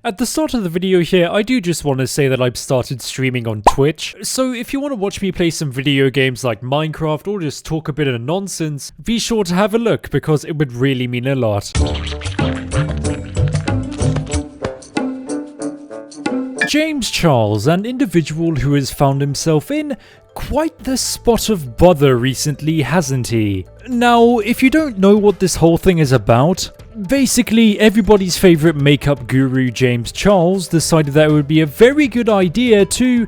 At the start of the video here, I do just want to say that I've started streaming on Twitch, so if you want to watch me play some video games like Minecraft or just talk a bit of nonsense, be sure to have a look because it would really mean a lot. James Charles, an individual who has found himself in quite the spot of bother recently, hasn't he? Now, if you don't know what this whole thing is about, basically everybody's favourite makeup guru James Charles decided that it would be a very good idea to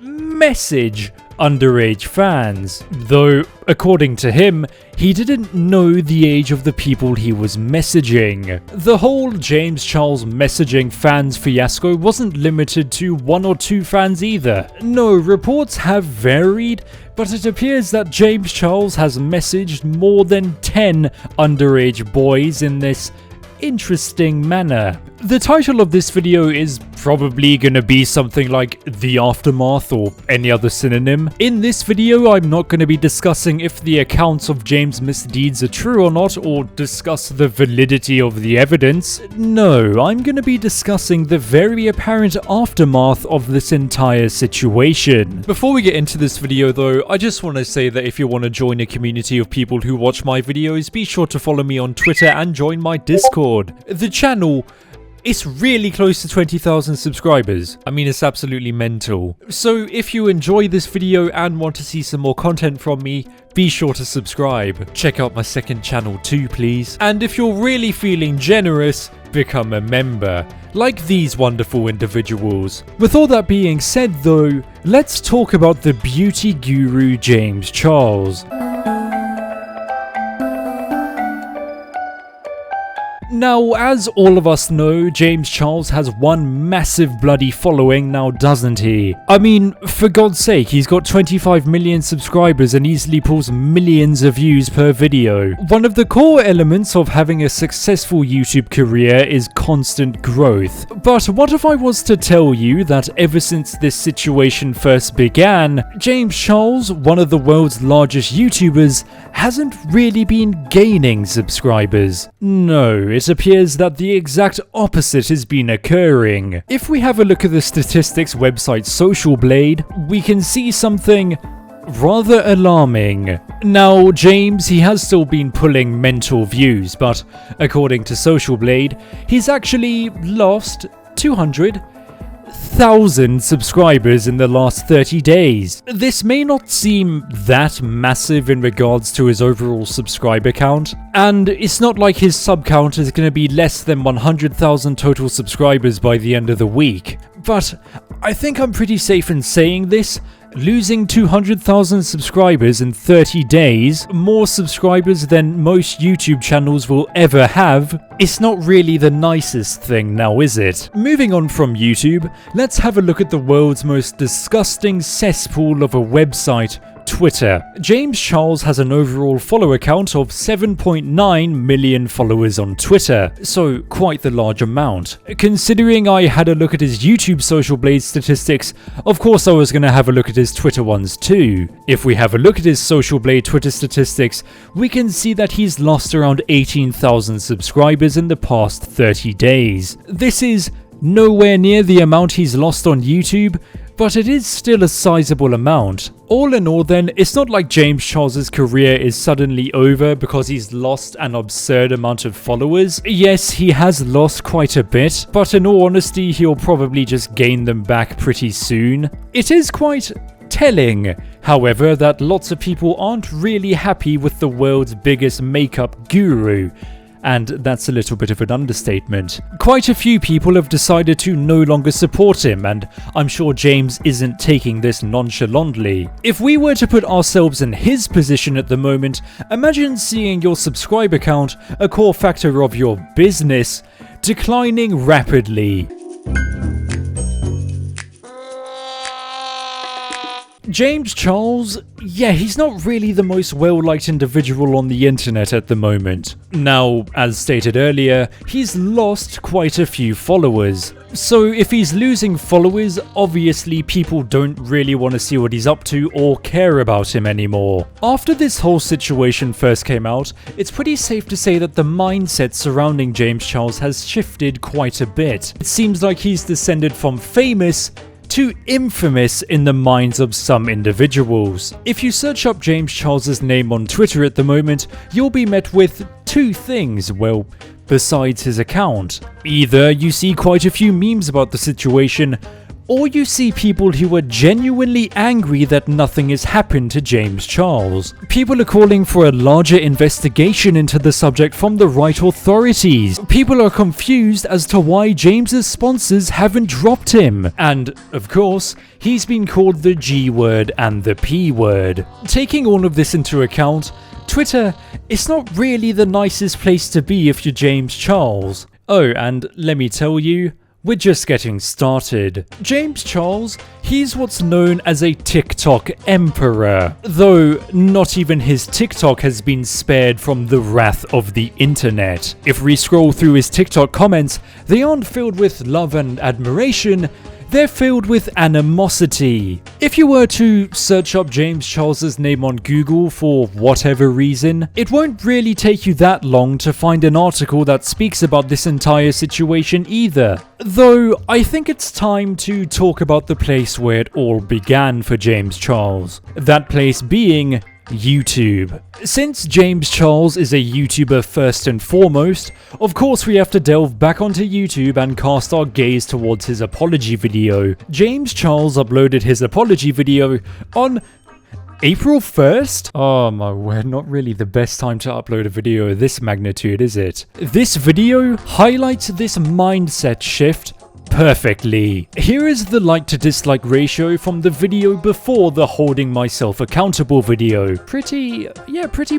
message underage fans, though according to him, he didn't know the age of the people he was messaging. The whole James Charles messaging fans fiasco wasn't limited to one or two fans either. No, reports have varied, but it appears that James Charles has messaged more than 10 underage boys in this interesting manner. The title of this video is probably gonna be something like The Aftermath or any other synonym. In this video, I'm not gonna be discussing if the accounts of James' misdeeds are true or not, or discuss the validity of the evidence. No, I'm gonna be discussing the very apparent aftermath of this entire situation. Before we get into this video though, I just want to say that if you want to join a community of people who watch my videos, be sure to follow me on Twitter and join my Discord. The channel, it's really close to 20,000 subscribers. I mean, it's absolutely mental. So if you enjoy this video and want to see some more content from me, be sure to subscribe. Check out my second channel too, please. And if you're really feeling generous, become a member, like these wonderful individuals. With all that being said though, let's talk about the beauty guru James Charles. Now, as all of us know, James Charles has one massive bloody following now, doesn't he? I mean, for God's sake, he's got 25 million subscribers and easily pulls millions of views per video. One of the core elements of having a successful YouTube career is constant growth. But what if I was to tell you that ever since this situation first began, James Charles, one of the world's largest YouTubers, hasn't really been gaining subscribers? No, it appears that the exact opposite has been occurring. If we have a look at the statistics website Social Blade, we can see something rather alarming. Now, James, he has still been pulling mental views, but according to Social Blade, he's actually lost 200,000 subscribers in the last 30 days. This may not seem that massive in regards to his overall subscriber count, and it's not like his sub count is going to be less than 100,000 total subscribers by the end of the week. But I think I'm pretty safe in saying this. Losing 200,000 subscribers in 30 days, more subscribers than most YouTube channels will ever have, it's not really the nicest thing now, is it? Moving on from YouTube, let's have a look at the world's most disgusting cesspool of a website, Twitter. James Charles has an overall follower count of 7.9 million followers on Twitter, so quite the large amount. Considering I had a look at his YouTube Social Blade statistics, of course I was going to have a look at his Twitter ones too. If we have a look at his Social Blade Twitter statistics, we can see that he's lost around 18,000 subscribers in the past 30 days. This is nowhere near the amount he's lost on YouTube, but it is still a sizable amount. All in all then, it's not like James Charles' career is suddenly over because he's lost an absurd amount of followers. Yes, he has lost quite a bit, but in all honesty, he'll probably just gain them back pretty soon. It is quite telling, however, that lots of people aren't really happy with the world's biggest makeup guru. And that's a little bit of an understatement. Quite a few people have decided to no longer support him, and I'm sure James isn't taking this nonchalantly. If we were to put ourselves in his position at the moment, imagine seeing your subscriber count, a core factor of your business, declining rapidly. James Charles, yeah, he's not really the most well-liked individual on the internet at the moment. Now, as stated earlier, he's lost quite a few followers. So if he's losing followers, obviously people don't really want to see what he's up to or care about him anymore. After this whole situation first came out, it's pretty safe to say that the mindset surrounding James Charles has shifted quite a bit. It seems like he's descended from famous to infamous in the minds of some individuals. If you search up James Charles's name on Twitter at the moment, you'll be met with two things, well, besides his account. Either you see quite a few memes about the situation, or you see people who are genuinely angry that nothing has happened to James Charles. People are calling for a larger investigation into the subject from the right authorities. People are confused as to why James's sponsors haven't dropped him. And, of course, he's been called the G word and the P word. Taking all of this into account, Twitter is not really the nicest place to be if you're James Charles. Oh, and let me tell you, we're just getting started. James Charles, he's what's known as a TikTok emperor, though not even his TikTok has been spared from the wrath of the internet. If we scroll through his TikTok comments, they aren't filled with love and admiration, they're filled with animosity. If you were to search up James Charles's name on Google for whatever reason, it won't really take you that long to find an article that speaks about this entire situation either. Though, I think it's time to talk about the place where it all began for James Charles. That place being YouTube. Since James Charles is a YouTuber first and foremost, of course we have to delve back onto YouTube and cast our gaze towards his apology video. James Charles uploaded his apology video on April 1st? Oh my word, not really the best time to upload a video of this magnitude, is it? This video highlights this mindset shift perfectly. Here is the like to dislike ratio from the video before the holding myself accountable video. Pretty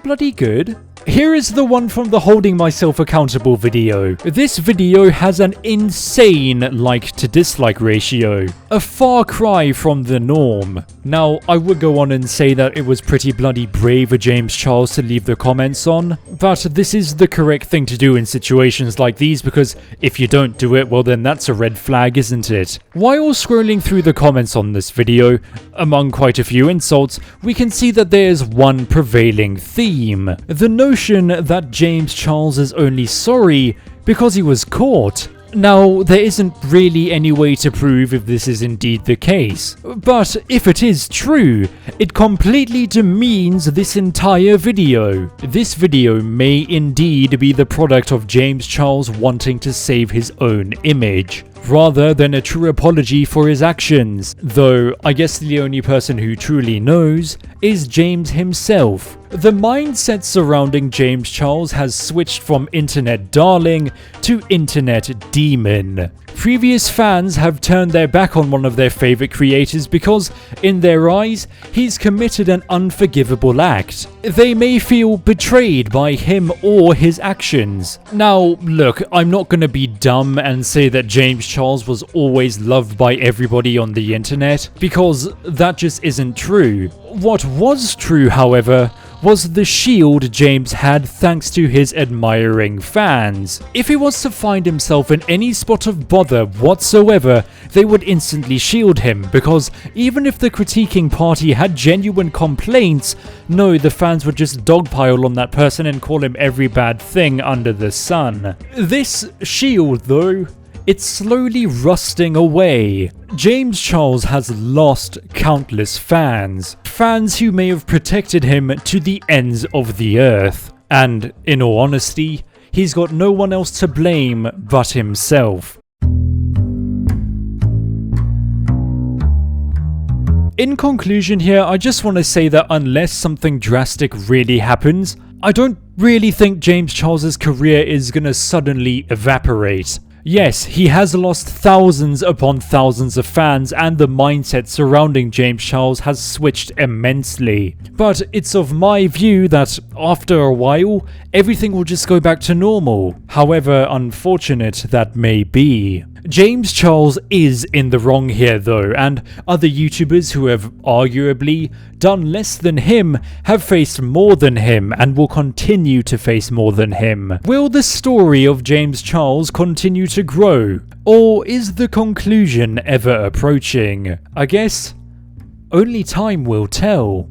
bloody good. Here is the one from the holding myself accountable video. This video has an insane like to dislike ratio. A far cry from the norm. Now, I would go on and say that it was pretty bloody brave of James Charles to leave the comments on, but this is the correct thing to do in situations like these because if you don't do it, well then that's a red flag, isn't it? While scrolling through the comments on this video, among quite a few insults, we can see that there's one prevailing theme. The notion that James Charles is only sorry because he was caught. Now, there isn't really any way to prove if this is indeed the case, but if it is true, it completely demeans this entire video. This video may indeed be the product of James Charles wanting to save his own image, rather than a true apology for his actions, though I guess the only person who truly knows is James himself. The mindset surrounding James Charles has switched from internet darling to internet demon. Previous fans have turned their back on one of their favorite creators because, in their eyes, he's committed an unforgivable act. They may feel betrayed by him or his actions. Now, look, I'm not gonna be dumb and say that James Charles was always loved by everybody on the internet, because that just isn't true. What was true, however, was the shield James had thanks to his admiring fans. If he was to find himself in any spot of bother whatsoever, they would instantly shield him, because even if the critiquing party had genuine complaints, no, the fans would just dogpile on that person and call him every bad thing under the sun. This shield, though, it's slowly rusting away. James Charles has lost countless fans. Fans who may have protected him to the ends of the earth. And, in all honesty, he's got no one else to blame but himself. In conclusion here, I just want to say that unless something drastic really happens, I don't really think James Charles's career is gonna suddenly evaporate. Yes, he has lost thousands upon thousands of fans and the mindset surrounding James Charles has switched immensely. But it's of my view that after a while, everything will just go back to normal, however unfortunate that may be. James Charles is in the wrong here though, and other YouTubers who have arguably done less than him have faced more than him and will continue to face more than him. Will the story of James Charles continue to grow? Or is the conclusion ever approaching? I guess only time will tell.